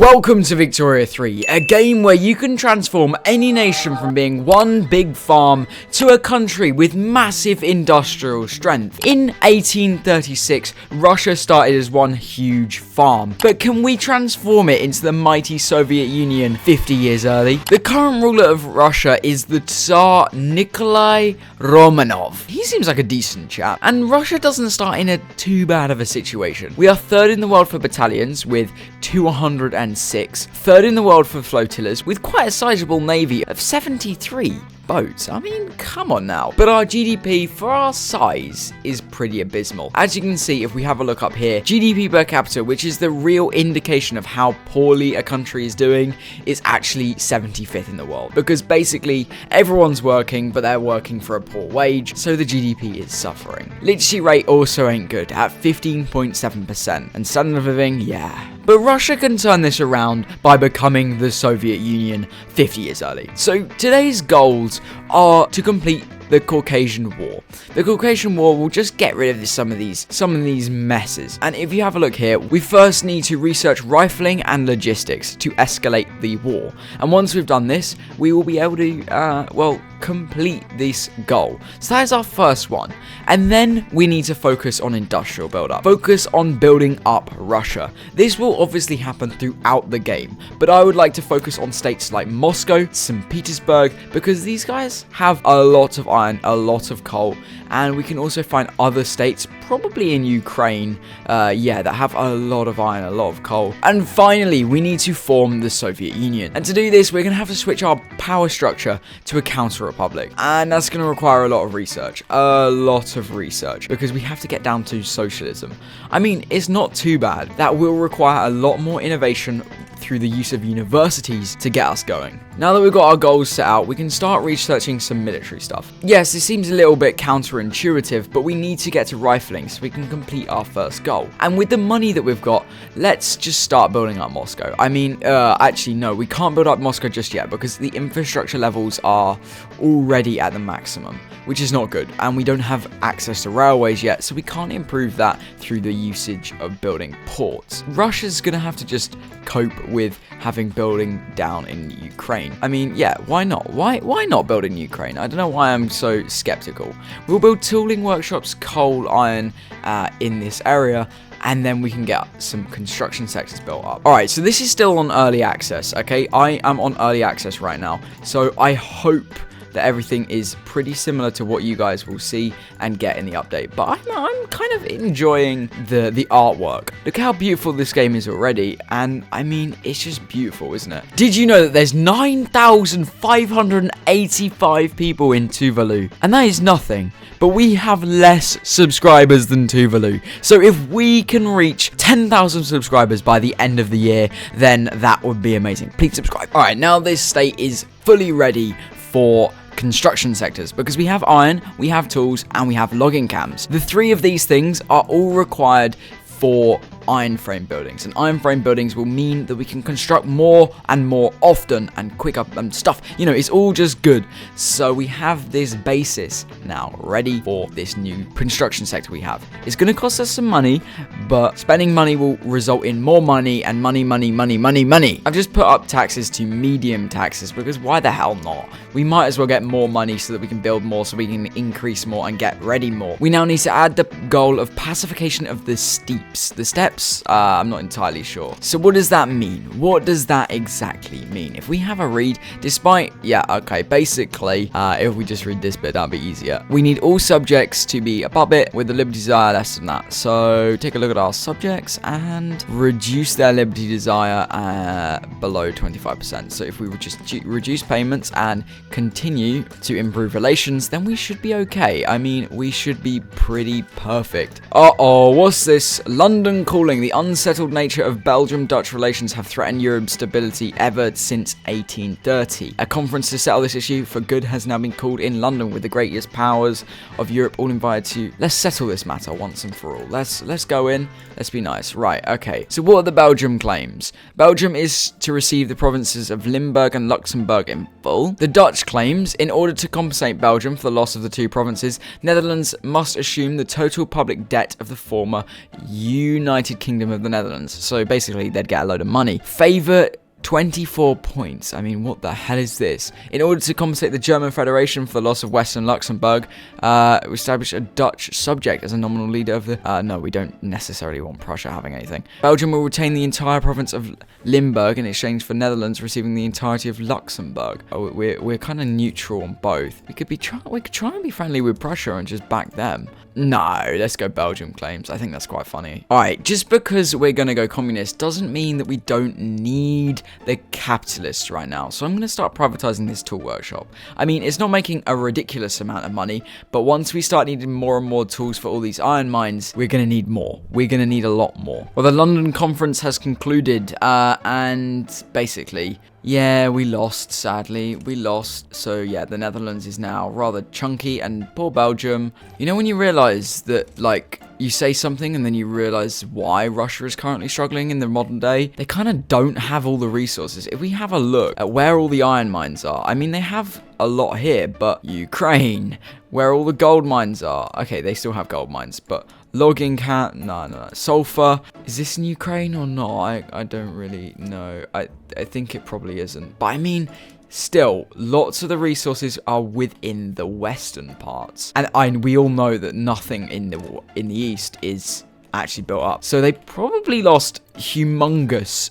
Welcome to Victoria 3, a game where you can transform any nation from being one big farm to a country with massive industrial strength. In 1836, Russia started as one huge farm, but can we transform it into the mighty Soviet Union 50 years early? The current ruler of Russia is the Tsar Nikolai Romanov. He seems like a decent chap, and Russia doesn't start in a too bad of a situation. We are third in the world for battalions with 206, third in the world for flotillas with quite a sizable navy of 73 boats. I mean, come on now. But our GDP for our size is pretty abysmal. As you can see, if we have a look up here, GDP per capita, which is the real indication of how poorly a country is doing, is actually 75th in the world. Because basically, everyone's working, but they're working for a poor wage, so the GDP is suffering. Literacy rate also ain't good, at 15.7%. And standard of living, yeah. But Russia can turn this around by becoming the Soviet Union 50 years early. So today's goals are to complete the Caucasian War. The Caucasian War will just get rid of some of these messes. And if you have a look here, we first need to research rifling and logistics to escalate the war. And once we've done this, we will be able to, complete this goal. So that is our first one. And then we need to focus on industrial build-up. Focus on building up Russia. This will obviously happen throughout the game, but I would like to focus on states like Moscow, St. Petersburg, because these guys have a lot of iron, a lot of coal, and we can also find other states, probably in Ukraine, that have a lot of iron, a lot of coal. And finally, we need to form the Soviet Union. And to do this, we're going to have to switch our power structure to a counter-republic. And that's going to require a lot of research, because we have to get down to socialism. I mean, it's not too bad. That will require a lot more innovation through the use of universities to get us going. Now that we've got our goals set out, we can start researching some military stuff. Yes, it seems a little bit counterintuitive, but we need to get to rifling so we can complete our first goal. And with the money that we've got, let's just start building up Moscow. I mean, actually, no, we can't build up Moscow just yet because the infrastructure levels are already at the maximum, which is not good. And we don't have access to railways yet, so we can't improve that through the usage of building ports. Russia's gonna have to just cope with having building down in Ukraine. I mean, yeah, why not? Why not build in Ukraine? I don't know why I'm so skeptical. We'll build tooling workshops, coal, iron in this area, and then we can get some construction sectors built up. Alright, so this is still on early access, okay? I am on early access right now, so I hope that everything is pretty similar to what you guys will see and get in the update. But I'm kind of enjoying the artwork. Look how beautiful this game is already, and I mean, it's just beautiful, isn't it? Did you know that there's 9,585 people in Tuvalu? And that is nothing, but we have less subscribers than Tuvalu. So if we can reach 10,000 subscribers by the end of the year, then that would be amazing. Please subscribe. Alright, now this state is fully ready for construction sectors because we have iron, we have tools, and we have logging camps. The three of these things are all required for iron frame buildings, and iron frame buildings will mean that we can construct more and more often and quicker and stuff. You know, it's all just good. So we have this basis now ready for this new construction sector we have. It's going to cost us some money, but spending money will result in more money and money. I've just put up taxes to medium taxes because why the hell not? We might as well get more money so that we can build more, so we can increase more and get ready more. We now need to add the goal of pacification of the steppes. The steppes, I'm not entirely sure. So what does that mean? What does that exactly mean? If we have a read, basically, if we just read this bit, that'd be easier. We need all subjects to be above it with the liberty desire less than that. So take a look at our subjects and reduce their liberty desire below 25%. So if we would just reduce payments and continue to improve relations, then we should be okay. I mean, we should be pretty perfect. What's this? London calling. The unsettled nature of Belgium-Dutch relations have threatened Europe's stability ever since 1830. A conference to settle this issue for good has now been called in London with the greatest powers of Europe all invited to. Let's settle this matter once and for all. Let's go in. Let's be nice. Right, okay. So what are the Belgium claims? Belgium is to receive the provinces of Limburg and Luxembourg in full. The Dutch claims, in order to compensate Belgium for the loss of the two provinces, Netherlands must assume the total public debt of the former United United Kingdom of the Netherlands. So basically, they'd get a load of money. Favor 24 points. I mean, what the hell is this? In order to compensate the German Federation for the loss of Western Luxembourg, we established a Dutch subject as a nominal leader of the... no, we don't necessarily want Prussia having anything. Belgium will retain the entire province of Limburg in exchange for Netherlands receiving the entirety of Luxembourg. Oh, we're kind of neutral on both. We could try and be friendly with Prussia and just back them. No, let's go Belgium claims. I think that's quite funny. Alright, just because we're going to go communist doesn't mean that we don't need the capitalists right now. So I'm going to start privatizing this tool workshop. I mean, it's not making a ridiculous amount of money, but once we start needing more and more tools for all these iron mines, we're going to need more. We're going to need a lot more. Well, the London conference has concluded, and basically... yeah, we lost, sadly. We lost. So, yeah, the Netherlands is now rather chunky, and poor Belgium. You know when you realise that, like, you say something and then you realise why Russia is currently struggling in the modern day? They kind of don't have all the resources. If we have a look at where all the iron mines are, I mean, they have a lot here, but Ukraine, where all the gold mines are. Okay, they still have gold mines, but... logging cat, no. Sulfur, is this in Ukraine or not? I don't really know. I think it probably isn't. But I mean, still, lots of the resources are within the western parts. And we all know that nothing in the east is actually built up. So they probably lost humongous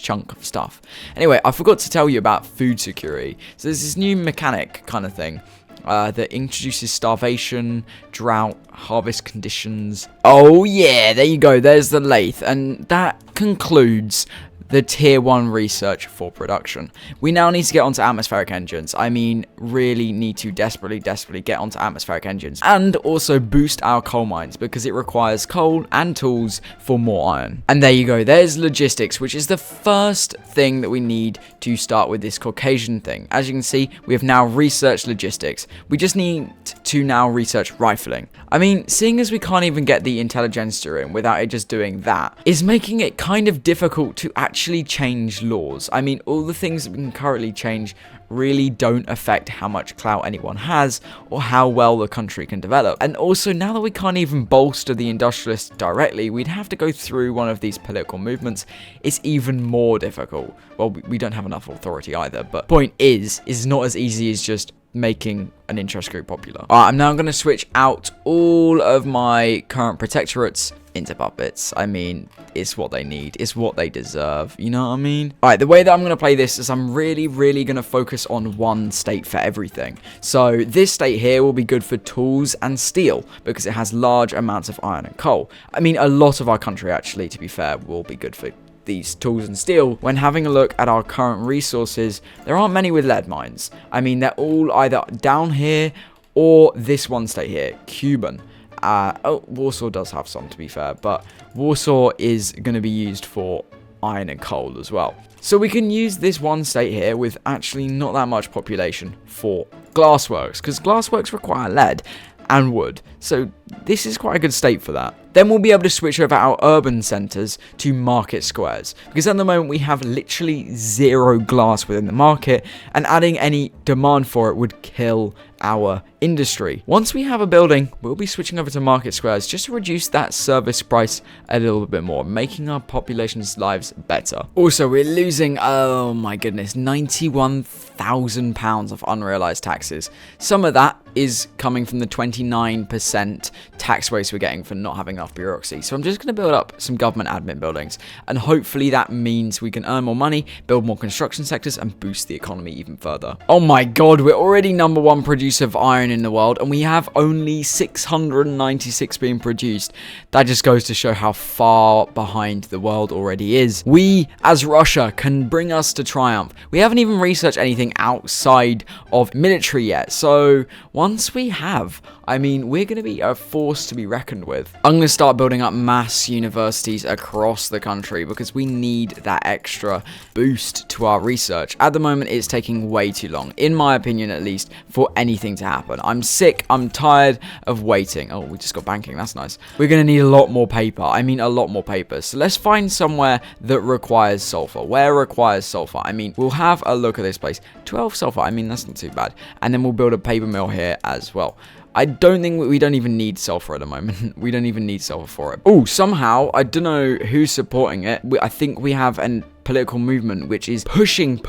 chunk of stuff. Anyway, I forgot to tell you about food security. So there's this new mechanic kind of thing. That introduces starvation, drought, harvest conditions. Oh yeah, there you go, there's the lathe. And that concludes the tier 1 research for production. We now need to get onto atmospheric engines. I mean, really need to desperately get onto atmospheric engines. And also boost our coal mines, because it requires coal and tools for more iron. And there you go, there's logistics, which is the first thing that we need to start with this Caucasian thing. As you can see, we have now researched logistics. We just need to now research rifling. I mean, seeing as we can't even get the intelligentsia in without it just doing that, is making it kind of difficult to actually change laws. I mean, all the things that we can currently change really don't affect how much clout anyone has or how well the country can develop. And also, now that we can't even bolster the industrialists directly, we'd have to go through one of these political movements. It's even more difficult. Well, we don't have enough authority either, but point is not as easy as just making an interest group popular. Alright, I'm now going to switch out all of my current protectorates into puppets. I mean, it's what they need. It's what they deserve. You know what I mean? Alright, the way that I'm going to play this is I'm really going to focus on one state for everything. So this state here will be good for tools and steel because it has large amounts of iron and coal. I mean, a lot of our country, actually, to be fair, will be good for these tools and steel. When having a look at our current resources, there aren't many with lead mines. I mean, they're all either down here or this one state here, Cuban. Warsaw does have some, to be fair, but Warsaw is going to be used for iron and coal as well. So we can use this one state here with actually not that much population for glassworks, because glassworks require lead and wood. So this is quite a good state for that. Then we'll be able to switch over our urban centres to market squares, because at the moment we have literally zero glass within the market, and adding any demand for it would kill our industry. Once we have a building, we'll be switching over to market squares just to reduce that service price a little bit more, making our population's lives better. Also, we're losing, oh my goodness, £91,000 of unrealised taxes. Some of that is coming from the 29% tax rates we're getting for not having enough bureaucracy. So I'm just going to build up some government admin buildings, and hopefully that means we can earn more money, build more construction sectors, and boost the economy even further. Oh my god, we're already #1 producer of iron in the world, and we have only 696 being produced. That just goes to show how far behind the world already is. We, as Russia, can bring us to triumph. We haven't even researched anything outside of military yet, so once we have, I mean, we're going to be a force to be reckoned with. I'm going to start building up mass universities across the country because we need that extra boost to our research. At the moment, it's taking way too long, in my opinion at least, for anything to happen. I'm sick, I'm tired of waiting. Oh, we just got banking, that's nice. We're going to need a lot more paper. I mean, a lot more paper. So let's find somewhere that requires sulfur. Where requires sulfur? I mean, we'll have a look at this place. 12 sulfur, I mean, that's not too bad. And then we'll build a paper mill here as well. I don't think we don't even need sulfur at the moment. We don't even need sulfur for it. Oh, somehow, I don't know who's supporting it. I think we have an political movement which is pushing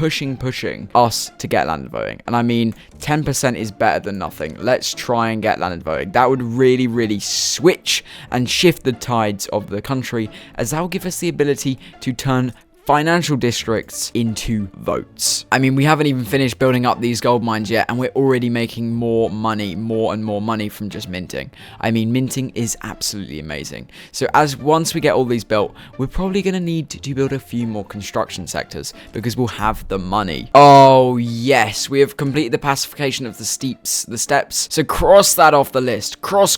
us to get landed voting. And I mean, 10% is better than nothing. Let's try and get landed voting. That would really switch and shift the tides of the country, as that will give us the ability to turn financial districts into votes. I mean, we haven't even finished building up these gold mines yet, and we're already making more and more money from just minting. I mean, minting is absolutely amazing. So once we get all these built, we're probably going to need to build a few more construction sectors, because we'll have the money. Oh yes, we have completed the pacification of the steppes. So cross that off the list. Cross.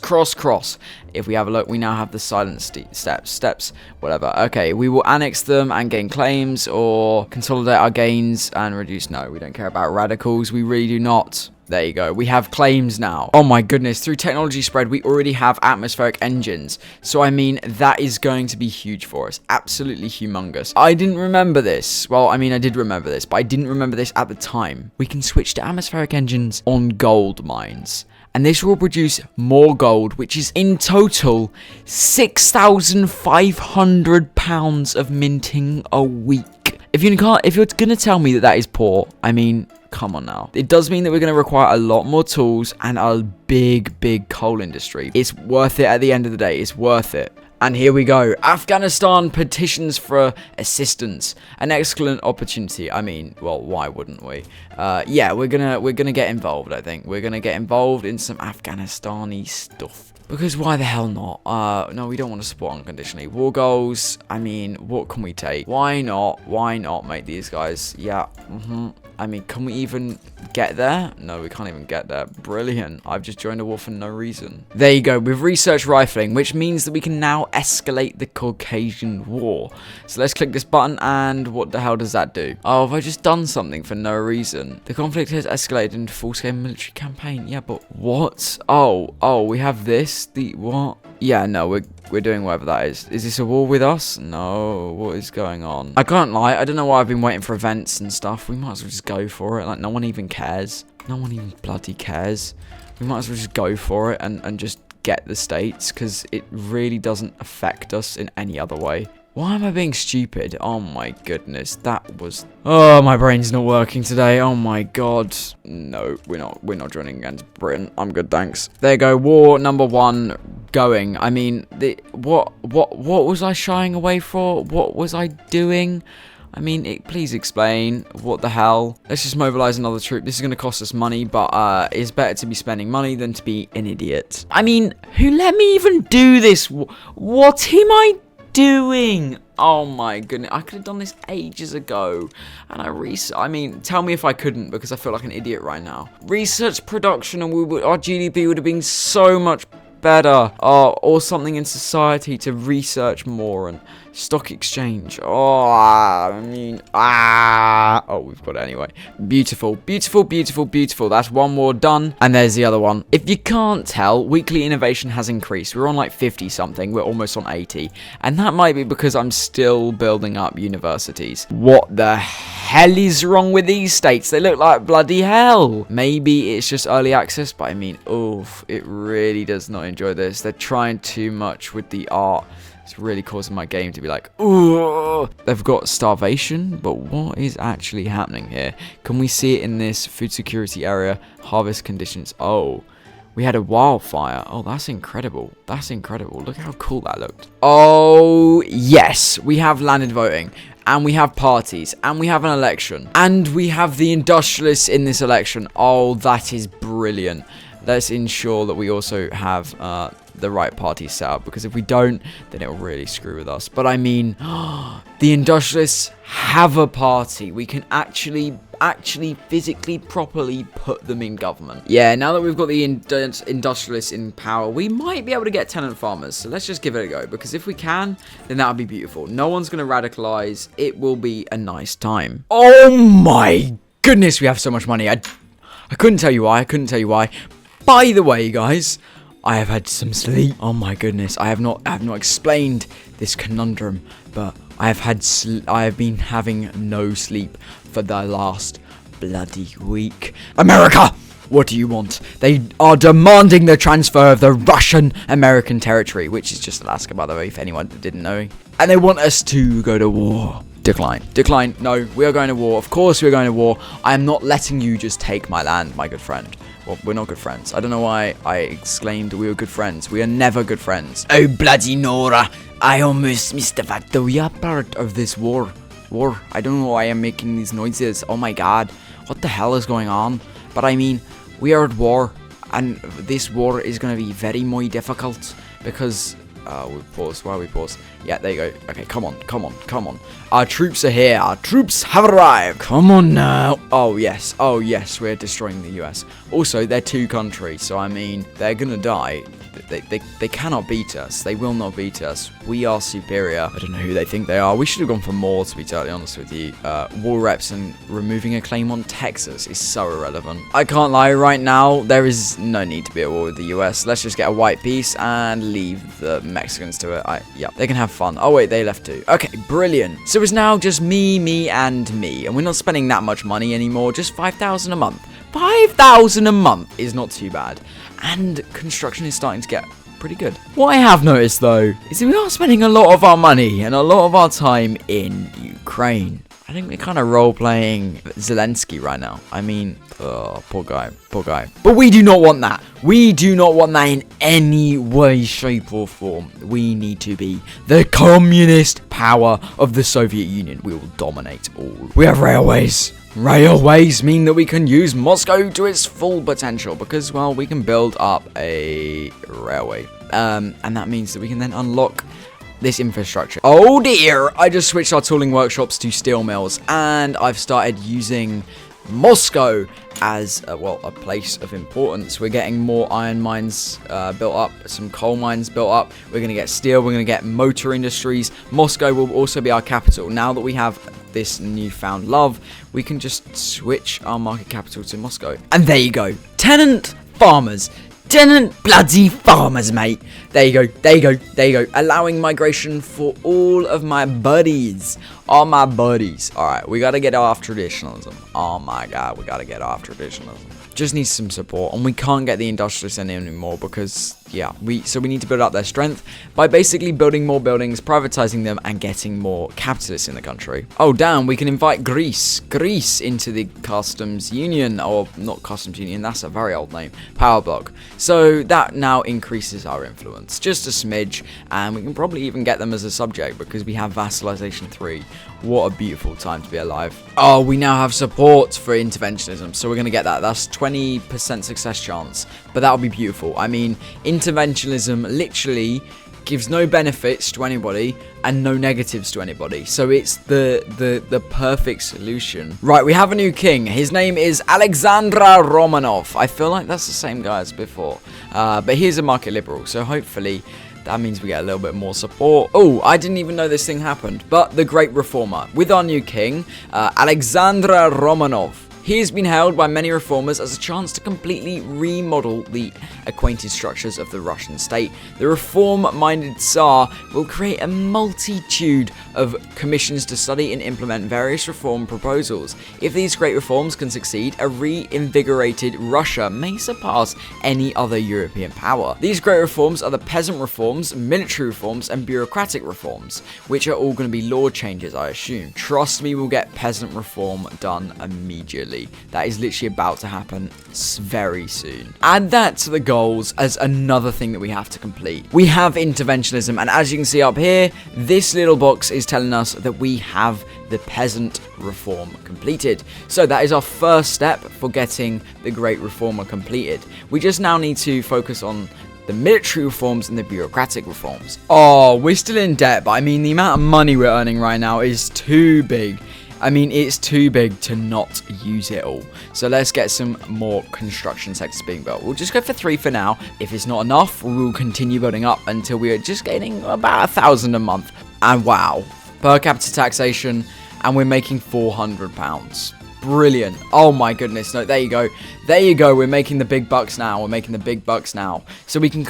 If we have a look, we now have the silent steppes, whatever. Okay, we will annex them and gain claims, or consolidate our gains and reduce. No, we don't care about radicals. We really do not. There you go. We have claims now. Oh my goodness. Through technology spread, we already have atmospheric engines. So, I mean, that is going to be huge for us. Absolutely humongous. I didn't remember this. Well, I mean, I did remember this, but I didn't remember this at the time. We can switch to atmospheric engines on gold mines. And this will produce more gold, which is in total 6,500 pounds of minting a week. If you're gonna tell me that is poor, I mean, come on now. It does mean that we're gonna require a lot more tools and a big coal industry. It's worth it at the end of the day. It's worth it. And here we go. Afghanistan petitions for assistance. An excellent opportunity. I mean, well, why wouldn't we? Yeah, we're gonna get involved, I think. We're gonna get involved in some Afghanistani stuff. Because why the hell not? No, we don't want to support unconditionally. War goals, I mean, what can we take? Why not? Why not, mate, these guys? Yeah, I mean, can we even get there? No, we can't even get there. Brilliant. I've just joined a war for no reason. There you go. We've researched rifling, which means that we can now escalate the Caucasian War. So let's click this button, and what the hell does that do? Oh, have I just done something for no reason? The conflict has escalated into full-scale military campaign. Yeah, but what? Oh, we have this. The what? Yeah, no, we're doing whatever that is. Is this a war with us? No, what is going on? I can't lie, I don't know why I've been waiting for events and stuff. We might as well just go for it. Like, no one even cares. No one even bloody cares. We might as well just go for it and just get the states, because it really doesn't affect us in any other way. Why am I being stupid? Oh my goodness, that was... Oh, my brain's not working today. Oh my god. No, we're not joining against Britain. I'm good, thanks. There you go, war number 1 going. I mean, what was I shying away for? What was I doing? I mean, please explain. What the hell? Let's just mobilize another troop. This is going to cost us money, but it's better to be spending money than to be an idiot. I mean, who let me even do this? What am I doing? Oh my goodness, I could have done this ages ago. And I mean, tell me if I couldn't, because I feel like an idiot right now. Research production, and our GDP would have been so much better. Or something in society to research more, and stock exchange. Oh, we've got it anyway. Beautiful. That's one war done, and there's the other one. If you can't tell, weekly innovation has increased. We're on like 50 something. We're almost on 80, and that might be because I'm still building up universities. What the hell is wrong with these states? They look like bloody hell. Maybe it's just early access, but I mean, oof, it really does not enjoy this. They're trying too much with the art. It's really causing my game to be like, ooh. They've got starvation, but what is actually happening here? Can we see it in this food security area? Harvest conditions. Oh, we had a wildfire. Oh, that's incredible. Look how cool that looked. Oh, yes. We have landed voting. And we have parties. And we have an election. And we have the industrialists in this election. Oh, that is brilliant. Let's ensure that we also have the right party set up, because if we don't, then it'll really screw with us. But I mean, the industrialists have a party. We can actually physically properly put them in government. Yeah, now that we've got the industrialists in power, we might be able to get tenant farmers. So let's just give it a go, because if we can, then that would be beautiful. No one's going to radicalize. It will be a nice time. Oh my goodness, we have so much money. I couldn't tell you why. By the way, guys, I have had some sleep. Oh my goodness, I have not explained this conundrum, but I have been having no sleep for the last bloody week. America, What do you want? They are demanding the transfer of the Russian-American territory, which is just Alaska, by the way, if anyone didn't know. And they want us to go to war. Decline. Decline. No, we are going to war. Of course we're going to war. I am not letting you just take my land, my good friend. Well, we're not good friends. I don't know why I exclaimed we were good friends. We are never good friends. Oh, bloody Nora. I almost missed the fact that we are part of this war. I don't know why I'm making these noises. Oh my god. What the hell is going on? But I mean, we are at war. And this war is going to be very more difficult. Because... we pause. Why we pause? Yeah, there you go. Okay, come on. Our troops are here. Our troops have arrived. Come on now. Oh, yes. We're destroying the US. Also, they're two countries, so I mean, they're gonna die. They cannot beat us. They will not beat us. We are superior. I don't know who they think they are. We should have gone for more, to be totally honest with you. War reps and removing a claim on Texas is so irrelevant. I can't lie, right now, there is no need to be at war with the US. Let's just get a white peace and leave the Mexicans to it. Yeah, they can have fun. Oh, wait, they left too. Okay, brilliant. So it's now just me, and me. And we're not spending that much money anymore. Just 5,000 a month. 5,000 a month is not too bad. And construction is starting to get pretty good. What I have noticed, though, is that we are spending a lot of our money and a lot of our time in Ukraine. I think we're kind of role-playing Zelensky right now. I mean, poor guy. But we do not want that. We do not want that in any way, shape, or form. We need to be the communist power of the Soviet Union. We will dominate all. We have railways. Railways mean that we can use Moscow to its full potential because, well, we can build up a railway. And that means that we can then unlock this infrastructure. Oh dear, I just switched our tooling workshops to steel mills and I've started using Moscow as a place of importance. We're getting more iron mines built up, some coal mines built up. We're going to get steel, we're going to get motor industries. Moscow will also be our capital. Now that we have this newfound love, we can just switch our market capital to Moscow. And there you go. Tenant farmers. Tenant bloody farmers, mate. There you go. Allowing migration for all of my buddies. All my buddies. Alright, we gotta get off traditionalism. Oh my god, we gotta get off traditionalism. Just needs some support, and we can't get the industrialists in anymore because, yeah, we need to build up their strength by basically building more buildings, privatizing them, and getting more capitalists in the country. Oh, damn, we can invite Greece into the customs union, or not customs union, that's a very old name, power block. So that now increases our influence, just a smidge, and we can probably even get them as a subject because we have vassalization 3. What a beautiful time to be alive. Oh, we now have support for interventionism, so we're going to get that. That's 20% success chance, but that'll be beautiful. I mean, interventionism literally gives no benefits to anybody and no negatives to anybody, so it's the perfect solution. Right, we have a new king. His name is Alexander Romanov. I feel like that's the same guy as before, but he's a market liberal, so hopefully that means we get a little bit more support. Oh, I didn't even know this thing happened. But the Great Reformer, with our new king, Alexander Romanov. He has been hailed by many reformers as a chance to completely remodel the acquainted structures of the Russian state. The reform-minded Tsar will create a multitude of commissions to study and implement various reform proposals. If these great reforms can succeed, a reinvigorated Russia may surpass any other European power. These great reforms are the peasant reforms, military reforms, and bureaucratic reforms, which are all going to be law changes, I assume. Trust me, we'll get peasant reform done immediately. That is literally about to happen very soon. Add that to the goals as another thing that we have to complete. We have interventionism, and as you can see up here, this little box is telling us that we have the peasant reform completed. So that is our first step for getting the Great Reformer completed. We just now need to focus on the military reforms and the bureaucratic reforms. Oh, we're still in debt, but I mean, the amount of money we're earning right now is too big. I mean, it's too big to not use it all. So let's get some more construction sectors being built. We'll just go for 3 for now. If it's not enough, we will continue building up until we are just getting about 1,000 a month. And wow, per capita taxation, and we're making £400. Brilliant. Oh my goodness. No, there you go. There you go. We're making the big bucks now. We're making the big bucks now. So we can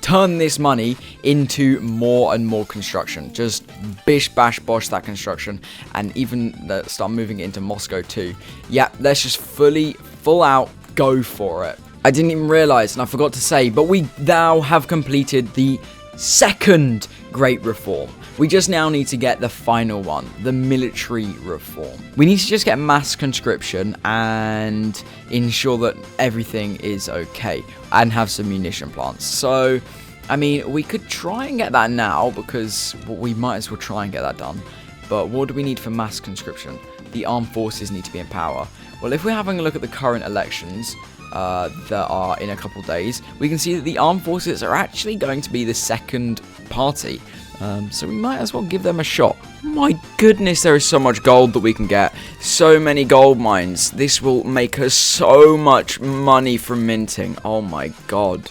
turn this money into more and more construction. Just bish bash bosh that construction. And even start moving it into Moscow too. Yeah, let's just full out go for it. I didn't even realize, and I forgot to say, but we now have completed the second Great Reform. We just now need to get the final one, the military reform. We need to just get mass conscription and ensure that everything is okay and have some munition plants. So, I mean, we could try and get that now because we might as well try and get that done. But what do we need for mass conscription? The armed forces need to be in power. Well, if we're having a look at the current elections that are in a couple days, we can see that the armed forces are actually going to be the second party. So we might as well give them a shot. My goodness, there is so much gold that we can get. So many gold mines. This will make us so much money from minting. Oh my god.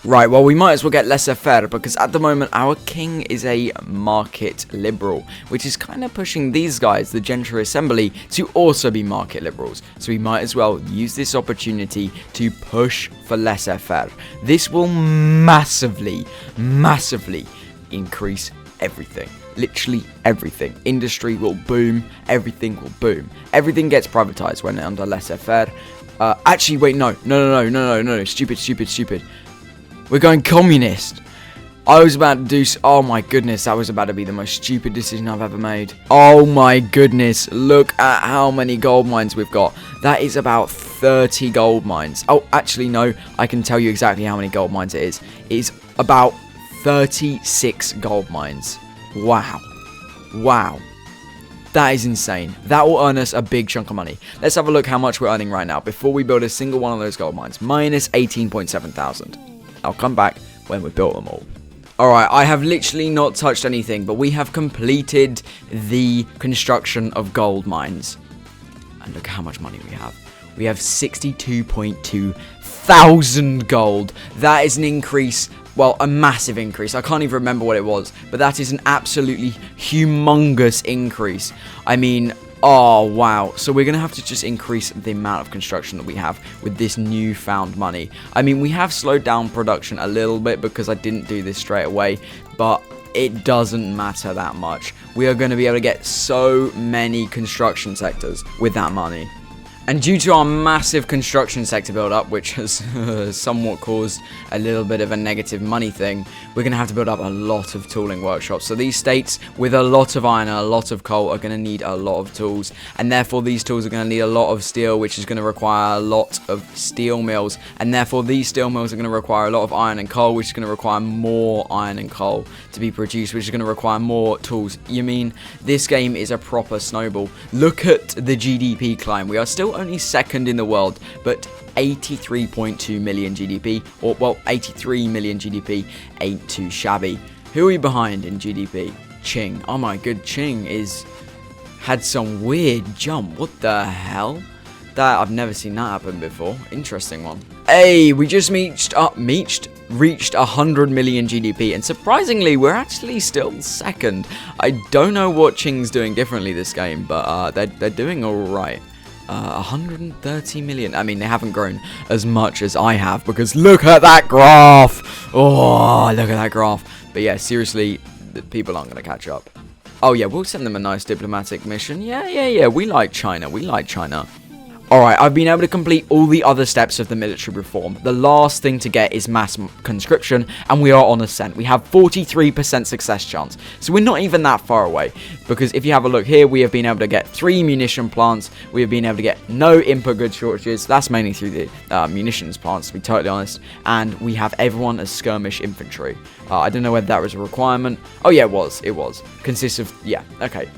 Right, well, we might as well get laissez-faire because at the moment our king is a market liberal, which is kind of pushing these guys, the Gentry Assembly, to also be market liberals. So we might as well use this opportunity to push for laissez-faire. This will massively increase everything. Literally everything. Industry will boom. Everything will boom. Everything gets privatized when under laissez-faire. Actually, wait, no. Stupid. We're going communist. I was about to do... Oh my goodness, that was about to be the most stupid decision I've ever made. Oh my goodness, look at how many gold mines we've got. That is about 30 gold mines. Oh, actually, no. I can tell you exactly how many gold mines it is. It is about 36 gold mines. Wow. That is insane. That will earn us a big chunk of money. Let's have a look how much we're earning right now before we build a single one of those gold mines. Minus 18.7 thousand. I'll come back when we've built them all. Alright, I have literally not touched anything, but we have completed the construction of gold mines. And look how much money we have. We have 62.2 thousand gold. That is an increase, well, a massive increase. I can't even remember what it was, but that is an absolutely humongous increase. I mean, oh, wow. So we're going to have to just increase the amount of construction that we have with this newfound money. I mean, we have slowed down production a little bit because I didn't do this straight away, but it doesn't matter that much. We are going to be able to get so many construction sectors with that money. And due to our massive construction sector build-up, which has somewhat caused a little bit of a negative money thing, we're going to have to build up a lot of tooling workshops. So these states with a lot of iron and a lot of coal are going to need a lot of tools. And therefore these tools are going to need a lot of steel, which is going to require a lot of steel mills. And therefore these steel mills are going to require a lot of iron and coal, which is going to require more iron and coal to be produced, which is going to require more tools. You mean this game is a proper snowball? Look at the GDP climb. We are still only second in the world, but 83.2 million GDP, or well, 83 million GDP ain't too shabby. Who are we behind in GDP? Qing. Oh my god, Qing had some weird jump. What the hell? That I've never seen that happen before. Interesting one. Hey, we just reached 100 million GDP, and surprisingly, we're actually still second. I don't know what Qing's doing differently this game, but they're doing all right. 130 million. I mean, they haven't grown as much as I have because look at that graph. Oh, look at that graph. But yeah, seriously, the people aren't going to catch up. Oh yeah, we'll send them a nice diplomatic mission. Yeah. We like China. Alright, I've been able to complete all the other steps of the military reform. The last thing to get is mass conscription, and we are on ascent. We have 43% success chance, so we're not even that far away. Because if you have a look here, we have been able to get 3 munition plants. We have been able to get no input goods shortages. That's mainly through the munitions plants, to be totally honest. And we have everyone as skirmish infantry. I don't know whether that was a requirement. Oh yeah, it was. Consists of, yeah, okay.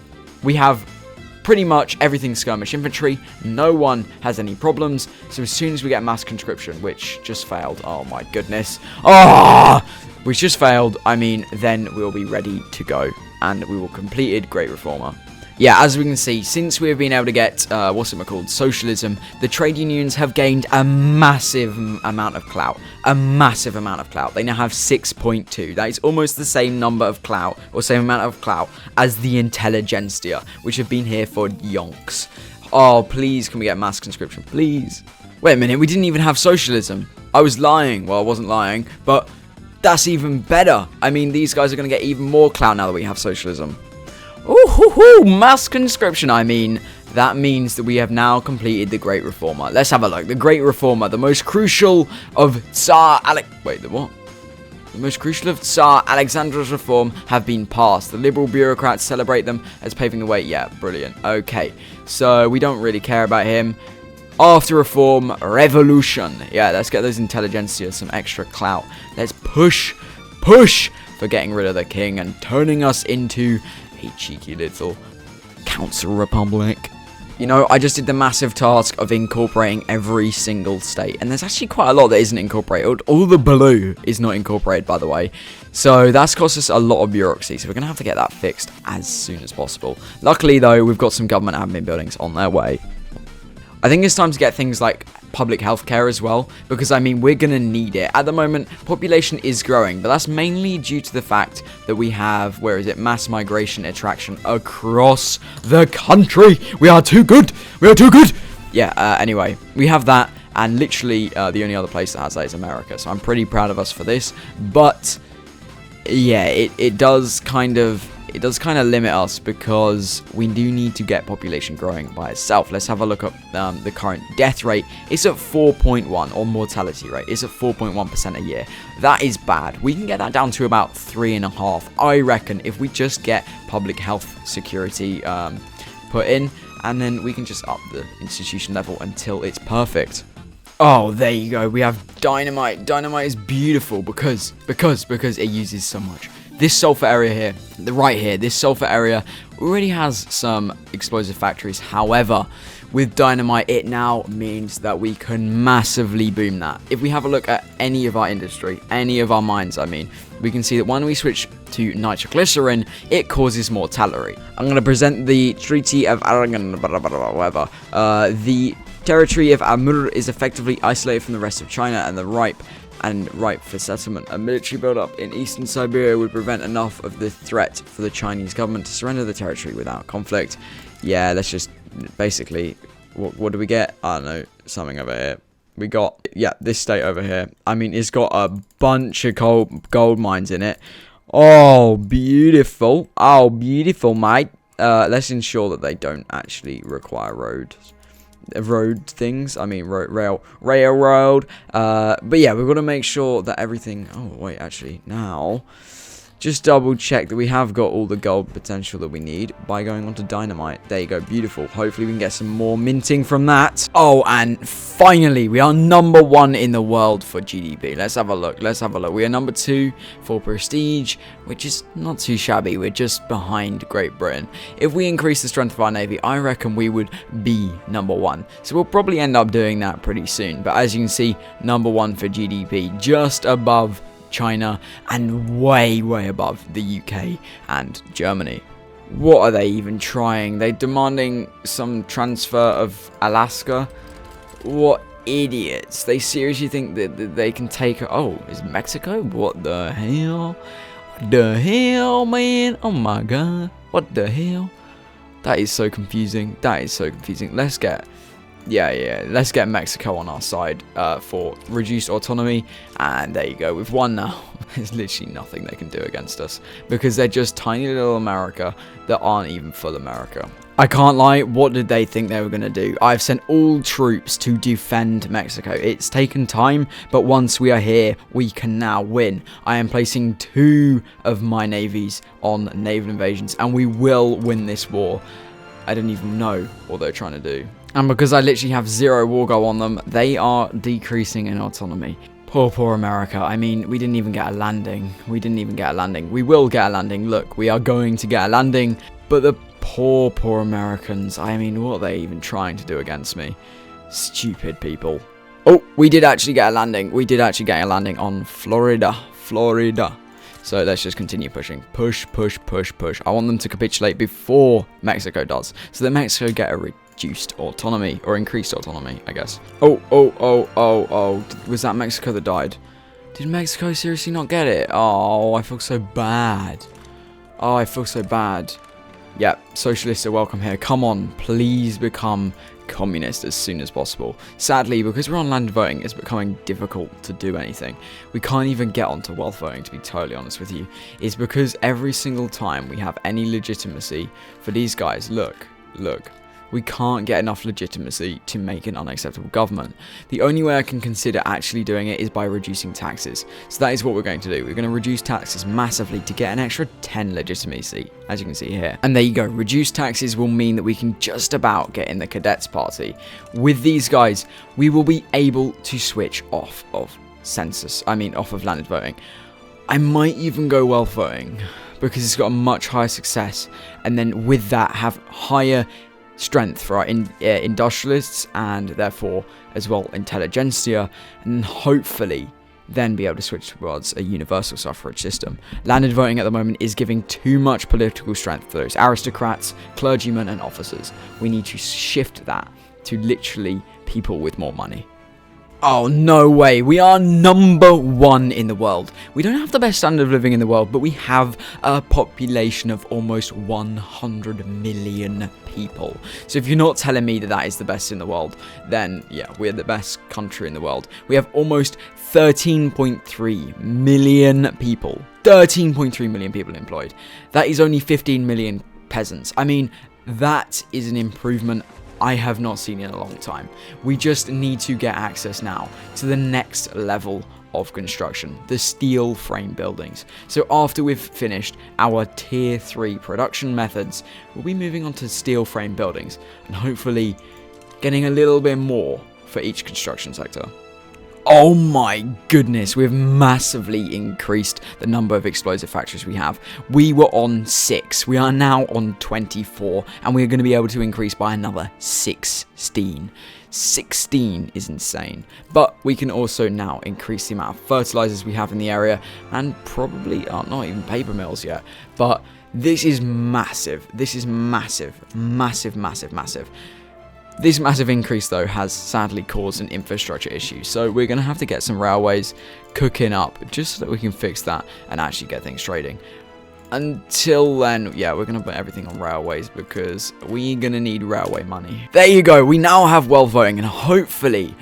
We have pretty much everything skirmish infantry. No one has any problems. So as soon as we get mass conscription, which just failed. Oh my goodness. Which just failed. I mean, then we'll be ready to go. And we will completed Great Reformer. Yeah, as we can see, since we've been able to get, socialism, the trade unions have gained a massive amount of clout. A massive amount of clout. They now have 6.2. That is almost the same number of clout, or same amount of clout, as the intelligentsia, which have been here for yonks. Oh, please, can we get mass conscription? Please. Wait a minute, we didn't even have socialism. I was lying. Well, I wasn't lying, but that's even better. I mean, these guys are going to get even more clout now that we have socialism. Ooh, mass conscription. I mean, that means that we have now completed the Great Reformer. Let's have a look. The Great Reformer, the most crucial of Tsar The most crucial of Tsar Alexander's reform have been passed. The liberal bureaucrats celebrate them as paving the way. Yeah, brilliant. Okay, so we don't really care about him. After reform, revolution. Yeah, let's get those intelligentsia some extra clout. Let's push for getting rid of the king and turning us into a cheeky little council republic. You know, I just did the massive task of incorporating every single state, and there's actually quite a lot that isn't incorporated. All the blue is not incorporated, by the way, so that's cost us a lot of bureaucracy, so we're going to have to get that fixed as soon as possible. Luckily, though, we've got some government admin buildings on their way. I think it's time to get things like public health care as well, because I mean, we're going to need it. At the moment, population is growing, but that's mainly due to the fact that we have, mass migration attraction across the country. We are too good. Yeah, anyway, we have that, and literally the only other place that has that is America, so I'm pretty proud of us for this, but yeah, it does kind of limit us, because we do need to get population growing by itself. Let's have a look at the current death rate. It's at 4.1, or mortality rate. It's at 4.1% a year. That is bad. We can get that down to about 3.5. I reckon if we just get public health security put in, and then we can just up the institution level until it's perfect. Oh, there you go. We have dynamite. Dynamite is beautiful because it uses so much. This sulfur area here, this sulfur area already has some explosive factories. However, with dynamite, it now means that we can massively boom that. If we have a look at any of our industry, any of our mines, I mean, we can see that when we switch to nitroglycerin, it causes mortality. I'm going to present the Treaty of Aragon, the territory of Amur is effectively isolated from the rest of China and ripe for settlement. A military build-up in eastern Siberia would prevent enough of the threat for the Chinese government to surrender the territory without conflict. Yeah, let's just basically, what do we get? I don't know, something over here. We got, yeah, this state over here. I mean, it's got a bunch of gold mines in it. Oh, beautiful. Oh, beautiful, mate. Let's ensure that they don't actually require road things. I mean, railroad. But yeah, we've got to make sure that everything. Oh wait, actually, now just double check that we have got all the gold potential that we need by going on to dynamite. There you go, beautiful. Hopefully we can get some more minting from that. Oh, and finally, we are number 1 in the world for GDP. Let's have a look. We are number 2 for prestige, which is not too shabby. We're just behind Great Britain. If we increase the strength of our navy, I reckon we would be number 1. So we'll probably end up doing that pretty soon. But as you can see, number 1 for GDP, just above China and way above the UK and Germany. What are they even trying? They're demanding some transfer of Alaska? What idiots. They seriously think that they can take... Oh, is Mexico? What the hell? What the hell, man? Oh my god. What the hell? That is so confusing. Let's get... Yeah, let's get Mexico on our side for reduced autonomy, and there you go, we've won now. There's literally nothing they can do against us, because they're just tiny little America that aren't even full America. I can't lie, what did they think they were going to do? I've sent all troops to defend Mexico. It's taken time, but once we are here, we can now win. I am placing 2 of my navies on naval invasions, and we will win this war. I don't even know what they're trying to do. And because I literally have 0 war goal on them, they are decreasing in autonomy. Poor America. I mean, we didn't even get a landing. We will get a landing. Look, we are going to get a landing. But the poor Americans. I mean, what are they even trying to do against me? Stupid people. Oh, we did actually get a landing. On Florida. So let's just continue pushing. Push, push, push, push. I want them to capitulate before Mexico does, so that Mexico get a reduced autonomy, or increased autonomy, I guess. Oh. Was that Mexico that died? Did Mexico seriously not get it? Oh, I feel so bad. Oh, I feel so bad. Yeah, socialists are welcome here. Come on, please become communist as soon as possible. Sadly, because we're on land voting, it's becoming difficult to do anything. We can't even get onto wealth voting, to be totally honest with you. It's because every single time we have any legitimacy for these guys, look, we can't get enough legitimacy to make an unacceptable government. The only way I can consider actually doing it is by reducing taxes. So that is what we're going to do. We're going to reduce taxes massively to get an extra 10 legitimacy, as you can see here. And there you go. Reduced taxes will mean that we can just about get in the Cadets Party. With these guys, we will be able to switch off of off of landed voting. I might even go wealth voting because it's got a much higher success. And then with that, have higher strength for our industrialists and therefore as well intelligentsia, and hopefully then be able to switch towards a universal suffrage system. Landed voting at the moment is giving too much political strength to those aristocrats, clergymen and officers. We need to shift that to literally people with more money. Oh, no way. We are #1 in the world. We don't have the best standard of living in the world, but we have a population of almost 100 million people. So if you're not telling me that that is the best in the world, then yeah, we're the best country in the world. We have almost 13.3 million people. 13.3 million people employed. That is only 15 million peasants. I mean, that is an improvement I have not seen in a long time. We just need to get access now to the next level of construction, the steel frame buildings. So after we've finished our tier 3 production methods, we'll be moving on to steel frame buildings and hopefully getting a little bit more for each construction sector. Oh my goodness, we've massively increased the number of explosive factories we have. We were on 6, we are now on 24, and we're going to be able to increase by another 16. 16 is insane. But we can also now increase the amount of fertilizers we have in the area, and probably not even paper mills yet. But this is massive. This is massive. This massive increase, though, has sadly caused an infrastructure issue, so we're going to have to get some railways cooking up just so that we can fix that and actually get things trading. Until then, yeah, we're going to put everything on railways because we're going to need railway money. There you go. We now have wealth voting, and hopefully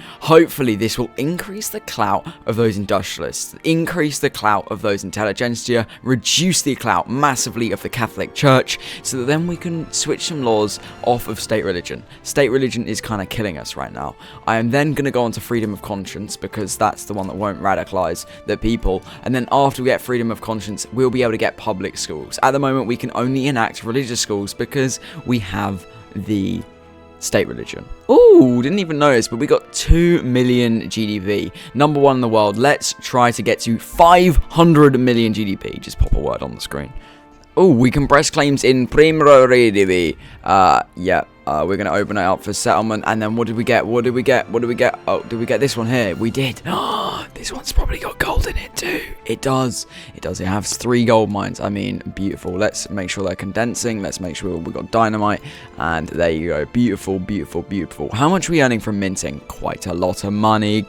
this will increase the clout of those industrialists, increase the clout of those intelligentsia, reduce the clout massively of the Catholic Church, so that then we can switch some laws off of state religion. State religion is kind of killing us right now. I am then going to go on to freedom of conscience because that's the one that won't radicalize the people. And then after we get freedom of conscience, we'll be able to get public schools. At the moment, we can only enact religious schools because we have the state religion. Ooh, didn't even notice, but we got 2 million GDP. #1 in the world. Let's try to get to 500 million GDP. Just pop a word on the screen. Oh, we can press claims in Primero Redivi. We're going to open it up for settlement. And then what did we get? Oh, did we get this one here? We did. This one's probably got gold in it too. It does. It has 3 gold mines. I mean, beautiful. Let's make sure they're condensing. Let's make sure we got dynamite. And there you go. Beautiful. How much are we earning from minting? Quite a lot of money.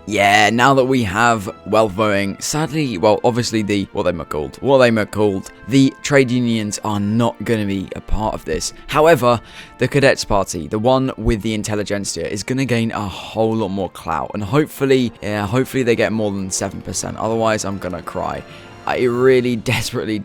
Yeah, now that we have wealth voting, sadly, well, obviously what they were called, the trade unions are not going to be a part of this. However, the Cadets Party, the one with the intelligentsia, is going to gain a whole lot more clout, and hopefully they get more than 7%. Otherwise, I'm going to cry. I really desperately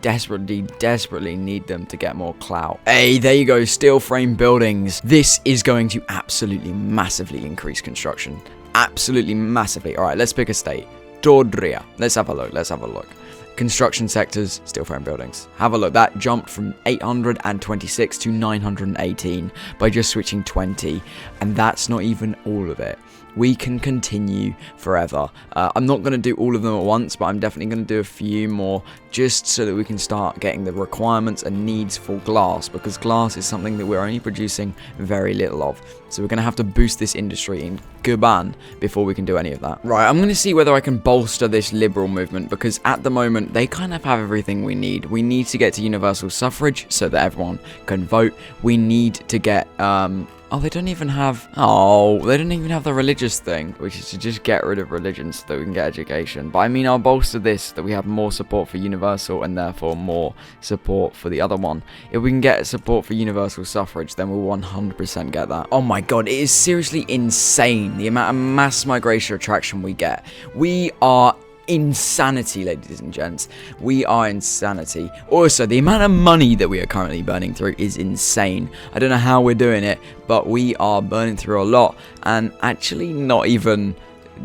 need them to get more clout. Hey, there you go, steel frame buildings. This is going to absolutely massively increase construction. Absolutely massively. All right, let's pick a state. Dordria. Let's have a look. Construction sectors, steel frame buildings. Have a look. That jumped from 826 to 918 by just switching 20. And that's not even all of it. We can continue forever. I'm not going to do all of them at once, but I'm definitely going to do a few more just so that we can start getting the requirements and needs for glass, because glass is something that we're only producing very little of. So we're going to have to boost this industry in Kuban before we can do any of that. Right, I'm going to see whether I can bolster this liberal movement, because at the moment they kind of have everything we need. We need to get to universal suffrage so that everyone can vote. We need to get, they don't even have the religious thing, which is to just get rid of religion so that we can get education. But I mean, I'll bolster this, that we have more support for universal and therefore more support for the other one. If we can get support for universal suffrage, then we'll 100% get that. Oh my god, it is seriously insane the amount of mass migration attraction we get. We are insanity, ladies and gents. We are insanity. Also, the amount of money that we are currently burning through is insane. I don't know how we're doing it, but we are burning through a lot and actually not even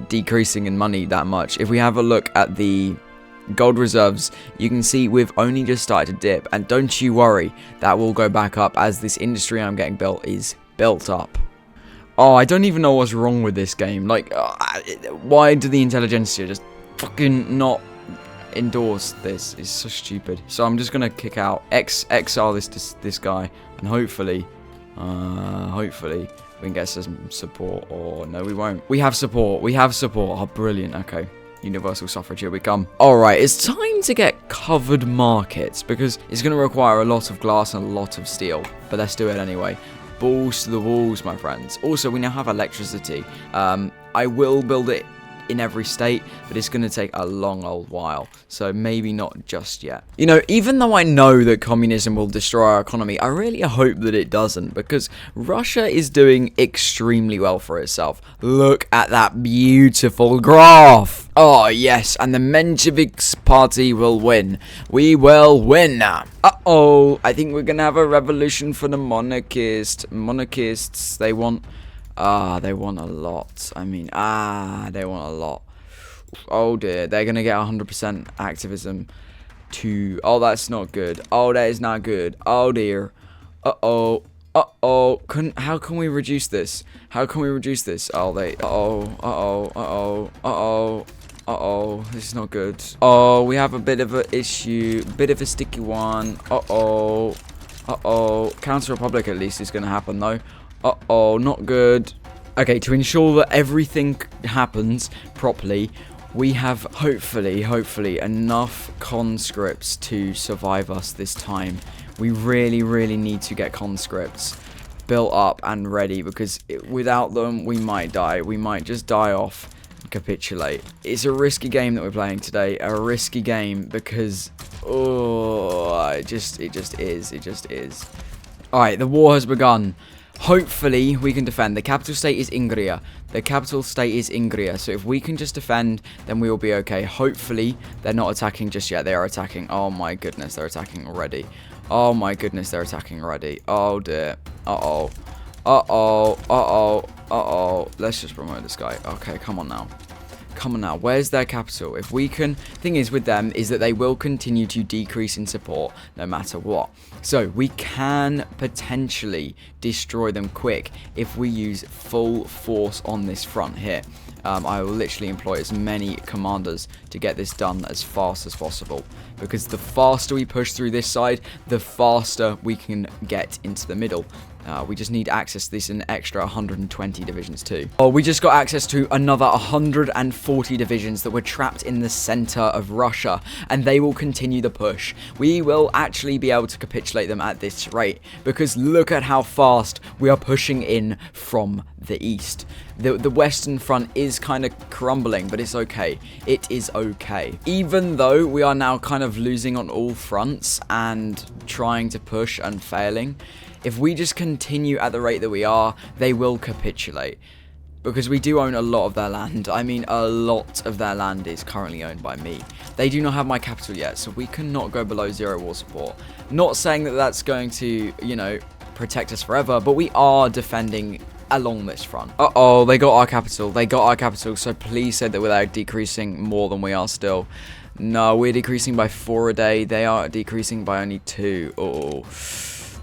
decreasing in money that much. If we have a look at the gold reserves, you can see we've only just started to dip, and don't you worry, that will go back up as this industry I'm getting built is built up. Oh, I don't even know what's wrong with this game. Like, why do the intelligentsia just fucking not endorse this? Is so stupid. So I'm just gonna kick out exile this guy, and hopefully we can get some support. Or no, we won't. We have support. Oh, brilliant. Okay, universal suffrage, here we come. Alright, it's time to get covered markets, because it's gonna require a lot of glass and a lot of steel, but let's do it anyway. Balls to the walls, my friends. Also, we now have electricity. I will build it in every state, but it's going to take a long old while, so maybe not just yet. You know, even though I know that communism will destroy our economy, I really hope that it doesn't, because Russia is doing extremely well for itself. Look at that beautiful graph. Oh yes, and the Mensheviks party will win. We will win. Uh-oh, I think we're gonna have a revolution for the monarchists. They want a lot. I mean, they want a lot. Oh dear, they're gonna get 100% activism to... Oh, that's not good. Oh, that is not good. Oh dear. Uh-oh. Uh-oh. How can we reduce this? Oh, Uh-oh. This is not good. Oh, we have a bit of an issue. Bit of a sticky one. Uh-oh. Counter Republic at least is gonna happen though. Uh-oh, not good. Okay, to ensure that everything happens properly, we have hopefully enough conscripts to survive us this time. We really need to get conscripts built up and ready, because without them, we might die. We might just die off and capitulate. It's a risky game that we're playing today. A risky game because, it just is. Alright, the war has begun. Hopefully, we can defend. The capital state is Ingria. So if we can just defend, then we will be okay. Hopefully, they're not attacking just yet. They are attacking. Oh my goodness, they're attacking already. Oh dear. Let's just promote this guy. Okay, come on now. Where's their capital? If we can... Thing is with them is that they will continue to decrease in support no matter what. So we can potentially destroy them quick if we use full force on this front here. I will literally employ as many commanders to get this done as fast as possible, because the faster we push through this side, the faster we can get into the middle. We just need access to this in extra 120 divisions too. Oh, we just got access to another 140 divisions that were trapped in the center of Russia, and they will continue the push. We will actually be able to capitulate them at this rate, because look at how fast we are pushing in from the east. The western front is kind of crumbling, but it's okay. It is okay. Even though we are now kind of losing on all fronts and trying to push and failing, if we just continue at the rate that we are, they will capitulate. Because we do own a lot of their land. I mean, a lot of their land is currently owned by me. They do not have my capital yet, so we cannot go below 0 war support. Not saying that that's going to, you know, protect us forever, but we are defending along this front. Uh-oh, they got our capital. So please say that without decreasing more than we are still. No, we're decreasing by 4 a day. They are decreasing by only 2. Oh,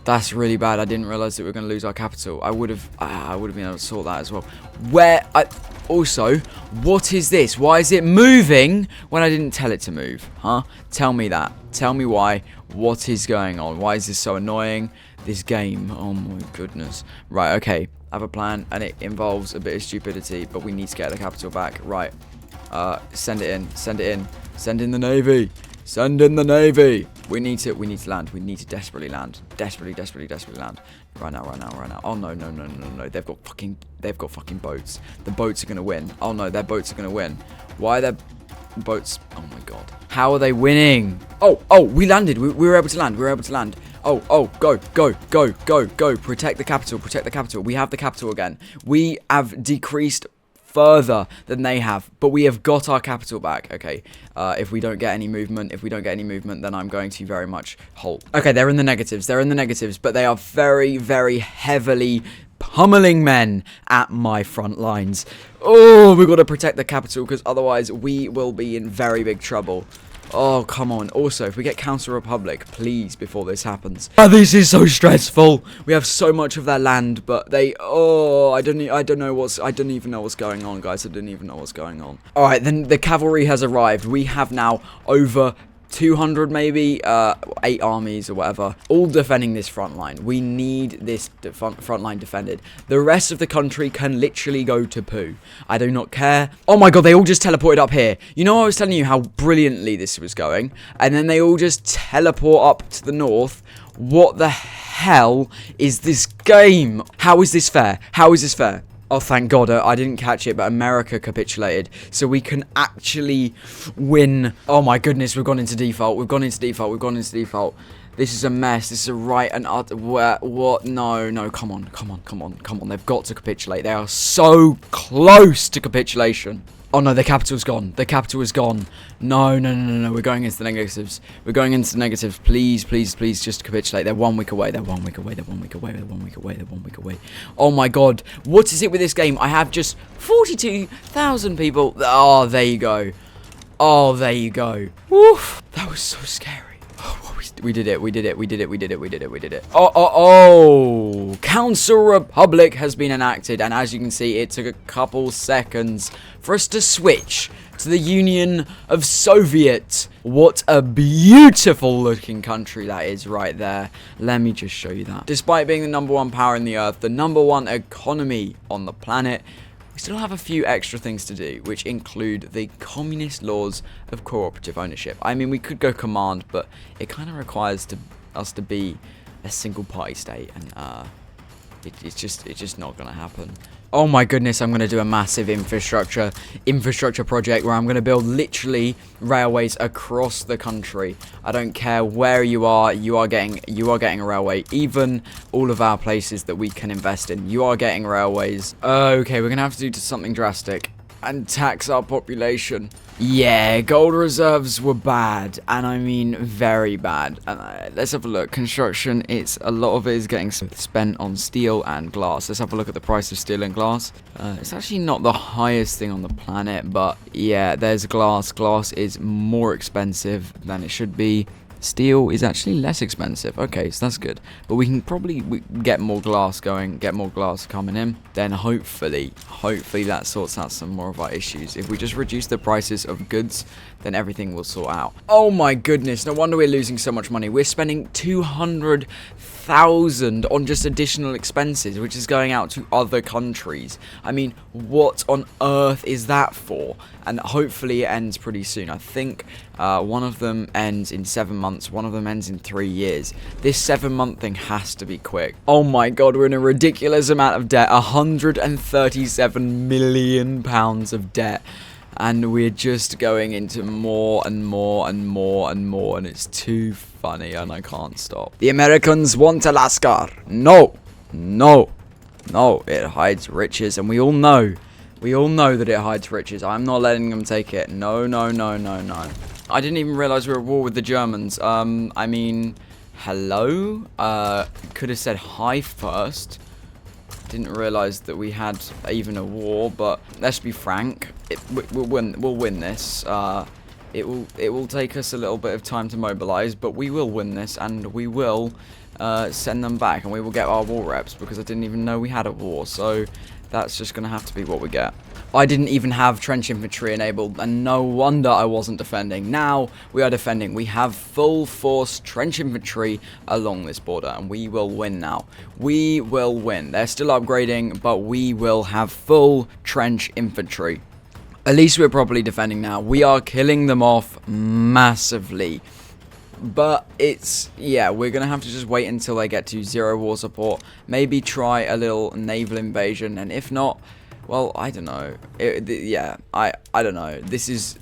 that's really bad. I didn't realize that we were going to lose our capital. I would have been able to sort that as well. Also, what is this? Why is it moving when I didn't tell it to move? Huh? Tell me that. Tell me why. What is going on? Why is this so annoying? This game. Oh my goodness. Right, okay. I have a plan, and it involves a bit of stupidity, but we need to get the capital back. Right. Send it in. Send in the navy. Send in the navy. We need to land. We need to desperately land. Desperately land. Right now. Oh no. They've got fucking boats. The boats are gonna win. Oh no, their boats are gonna win. Why are their boats? Oh my god. How are they winning? Oh, we landed. We were able to land. Oh, go. Protect the capital. We have the capital again. We have decreased further than they have, but we have got our capital back. Okay, if we don't get any movement, then I'm going to very much halt. Okay, they're in the negatives, but they are very, very heavily pummeling men at my front lines. Oh, we've got to protect the capital, because otherwise we will be in very big trouble. Oh, come on. Also, if we get Council Republic, please, before this happens. This is so stressful. We have so much of their land, but they... Oh, I don't even know what's going on, guys. I don't even know what's going on. All right, then the cavalry has arrived. We have now over 200 maybe, 8 armies or whatever, all defending this front line. We need this front line defended. The rest of the country can literally go to poo. I do not care. Oh my god, they all just teleported up here. You know, I was telling you how brilliantly this was going, and then they all just teleport up to the north. What the hell is this game? How is this fair? Oh, thank God, I didn't catch it, but America capitulated, so we can actually win. Oh my goodness, we've gone into default. This is a mess. This is a right and utter... What? No, come on. They've got to capitulate. They are so close to capitulation. Oh no, the capital's gone. The capital is gone. No. We're going into the negatives. Please, just capitulate. They're 1 week away. Oh my god. What is it with this game? I have just 42,000 people. Oh, there you go. Woof. That was so scary. We did it. Oh. Council Republic has been enacted, and as you can see, it took a couple seconds for us to switch to the Union of Soviet. What a beautiful looking country that is right there. Let me just show you that. Despite being the #1 power in the earth, the #1 economy on the planet, we still have a few extra things to do, which include the communist laws of cooperative ownership. I mean, we could go command, but it kind of requires us to be a single party state, and it's just not going to happen. Oh my goodness, I'm going to do a massive infrastructure project where I'm going to build literally railways across the country. I don't care where you are getting a railway. Even all of our places that we can invest in, you are getting railways. Okay, we're going to have to do something drastic and tax our population. Yeah, gold reserves were bad, and I mean very bad. Let's have a look. Construction, a lot of it is getting spent on steel and glass. Let's have a look at the price of steel and glass. It's actually not the highest thing on the planet, but yeah, there's glass. Glass is more expensive than it should be. Steel is actually less expensive. Okay, so that's good. But we can probably get more glass going, get more glass coming in. Then hopefully that sorts out some more of our issues. If we just reduce the prices of goods, then everything will sort out. Oh my goodness, no wonder we're losing so much money. We're spending 200,000 on just additional expenses, which is going out to other countries. I mean, what on earth is that for? And hopefully it ends pretty soon. I think one of them ends in 7 months, one of them ends in 3 years. This 7-month thing has to be quick. Oh my god, we're in a ridiculous amount of debt. 137 million pounds of debt. And we're just going into more and more, and it's too funny, and I can't stop. The Americans want Alaska. No, it hides riches, and we all know that it hides riches. I'm not letting them take it. No. I didn't even realize we were at war with the Germans. I mean, hello? Could have said hi first. Didn't realize that we had even a war, but let's be frank, we'll win this. It will take us a little bit of time to mobilize, but we will win this, and we will send them back, and we will get our war reps, because I didn't even know we had a war, so that's just gonna have to be what we get. I didn't even have trench infantry enabled, and no wonder I wasn't defending. Now we are defending. We have full force trench infantry along this border, and we will win now. We will win. They're still upgrading, but we will have full trench infantry. At least we're properly defending now. We are killing them off massively. But it's, yeah, we're going to have to just wait until they get to 0 war support. Maybe try a little naval invasion. And if not, well, I don't know. I don't know. This is,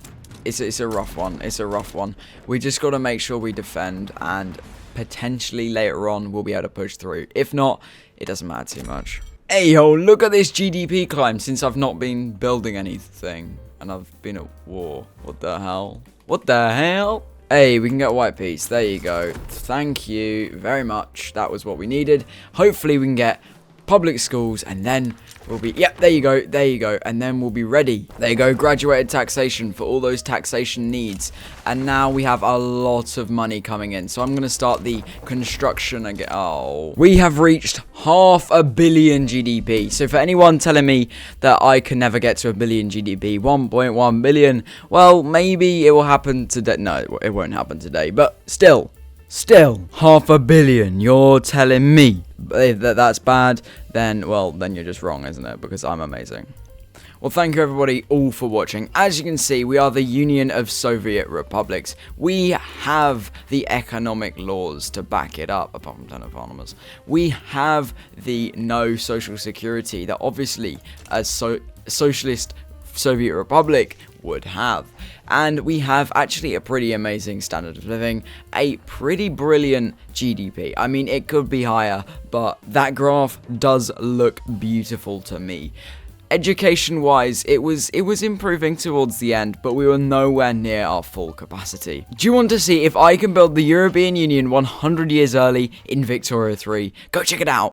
it's a rough one. It's a rough one. We just got to make sure we defend. And potentially later on, we'll be able to push through. If not, it doesn't matter too much. Hey yo, look at this GDP climb since I've not been building anything. And I've been at war. What the hell? What the hell? Hey, we can get white peace. There you go. Thank you very much. That was what we needed. Hopefully we can get public schools and then we'll be, yep, there you go, and then we'll be ready. There you go, graduated taxation for all those taxation needs. And now we have a lot of money coming in, so I'm going to start the construction again. Oh, we have reached 500 million GDP. So for anyone telling me that I can never get to 1 billion GDP, 1.1 billion, well, maybe it will happen today. No, it won't happen today, but still 500 million, you're telling me if that's bad, then, well, then you're just wrong, isn't it? Because I'm amazing. Well, thank you everybody all for watching. As you can see, we are the Union of Soviet Republics. We have the economic laws to back it up, apart from 10 autonomous. We have the no social security that obviously a socialist Soviet Republic would have. And we have actually a pretty amazing standard of living, a pretty brilliant GDP. I mean, it could be higher, but that graph does look beautiful to me. Education-wise, it was improving towards the end, but we were nowhere near our full capacity. Do you want to see if I can build the European Union 100 years early in Victoria 3? Go check it out!